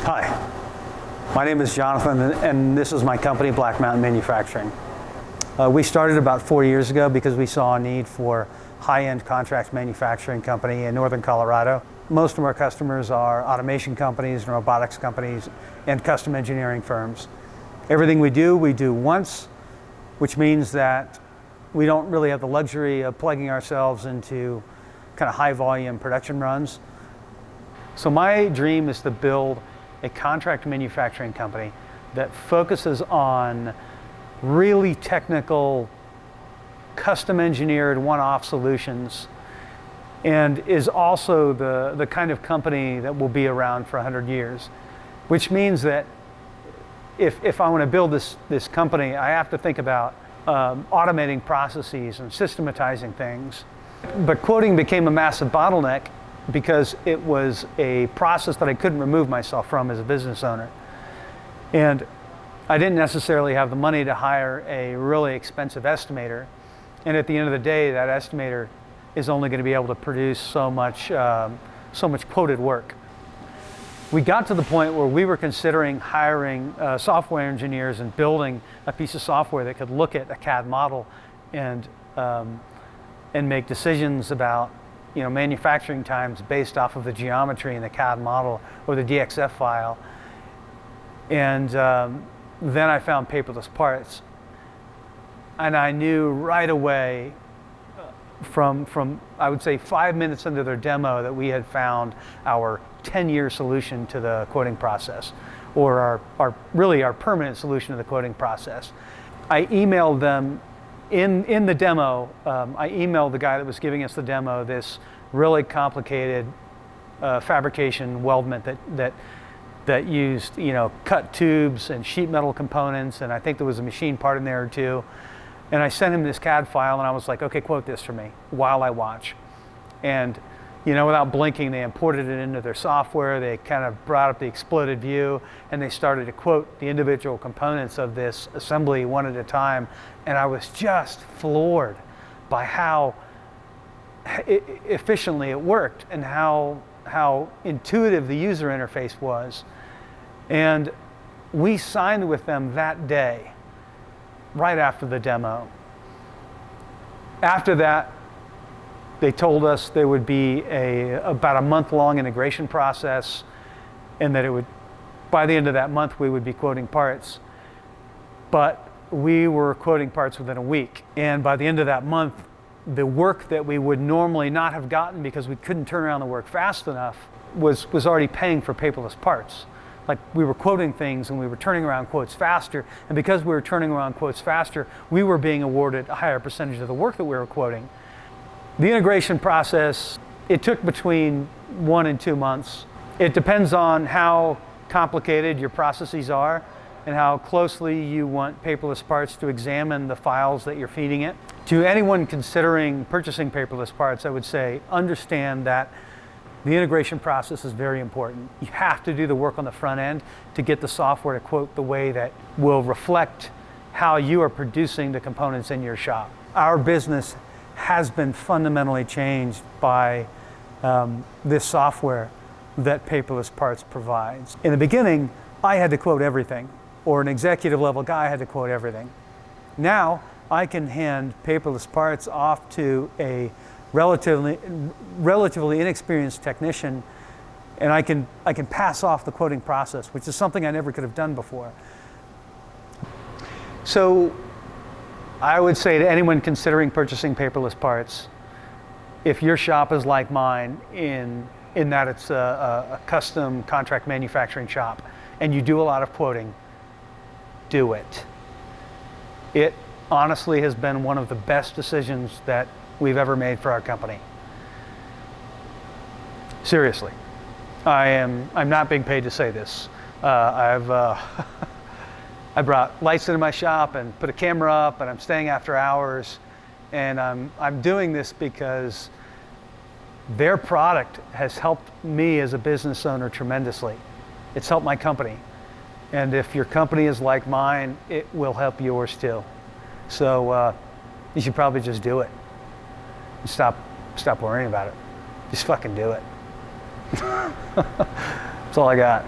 Hi, my name is Jonathan, and this is my company, Black Mountain Manufacturing. We started about 4 years ago because we saw a need for high-end contract manufacturing company in northern Colorado. Most of our customers are automation companies and robotics companies and custom engineering firms. Everything we do once, which means that we don't really have the luxury of plugging ourselves into kind of high volume production runs. So my dream is to build a contract manufacturing company that focuses on really technical, custom engineered one-off solutions, and is also the kind of company that will be around for 100 years. Which means that if I want to build this company, I have to think about automating processes and systematizing things. But quoting became a massive bottleneck because it was a process that I couldn't remove myself from as a business owner. And I didn't necessarily have the money to hire a really expensive estimator. And at the end of the day, that estimator is only going to be able to produce so much quoted work. We got to the point where we were considering hiring software engineers and building a piece of software that could look at a CAD model and make decisions about manufacturing times based off of the geometry in the CAD model or the DXF file. And then I found Paperless Parts. And I knew right away from I would say 5 minutes into their demo that we had found our 10-year solution to the quoting process, or our permanent solution to the quoting process. I emailed them in the demo. I emailed the guy that was giving us the demo this really complicated fabrication weldment that used cut tubes and sheet metal components, and I think there was a machine part in there or two. And I sent him this CAD file, and I was like, okay, quote this for me while I watch. And without blinking, they imported it into their software. They kind of brought up the exploded view, and they started to quote the individual components of this assembly one at a time. And I was just floored by how efficiently it worked and how intuitive the user interface was. And we signed with them that day, right after the demo. After that, they told us there would be about a month-long integration process, and that by the end of that month, we would be quoting parts. But we were quoting parts within a week. And by the end of that month, the work that we would normally not have gotten because we couldn't turn around the work fast enough was already paying for paperless parts. Like, we were quoting things and we were turning around quotes faster, and because we were turning around quotes faster, we were being awarded a higher percentage of the work that we were quoting. The integration process, it took between 1 and 2 months. It depends on how complicated your processes are and how closely you want Paperless Parts to examine the files that you're feeding it. To anyone considering purchasing Paperless Parts, I would say understand that the integration process is very important. You have to do the work on the front end to get the software to quote the way that will reflect how you are producing the components in your shop. Our business has been fundamentally changed by this software that Paperless Parts provides. In the beginning, I had to quote everything, or an executive level guy had to quote everything. Now, I can hand Paperless Parts off to a relatively inexperienced technician, and I can pass off the quoting process, which is something I never could have done before. So I would say to anyone considering purchasing Paperless Parts, if your shop is like mine in that it's a custom contract manufacturing shop and you do a lot of quoting, do it. It honestly has been one of the best decisions that we've ever made for our company. Seriously, I'm not being paid to say this. I brought lights into my shop and put a camera up, and I'm staying after hours, and I'm doing this because their product has helped me as a business owner tremendously. It's helped my company, and if your company is like mine, it will help yours too. So you should probably just do it. Stop worrying about it. Just fucking do it. That's all I got.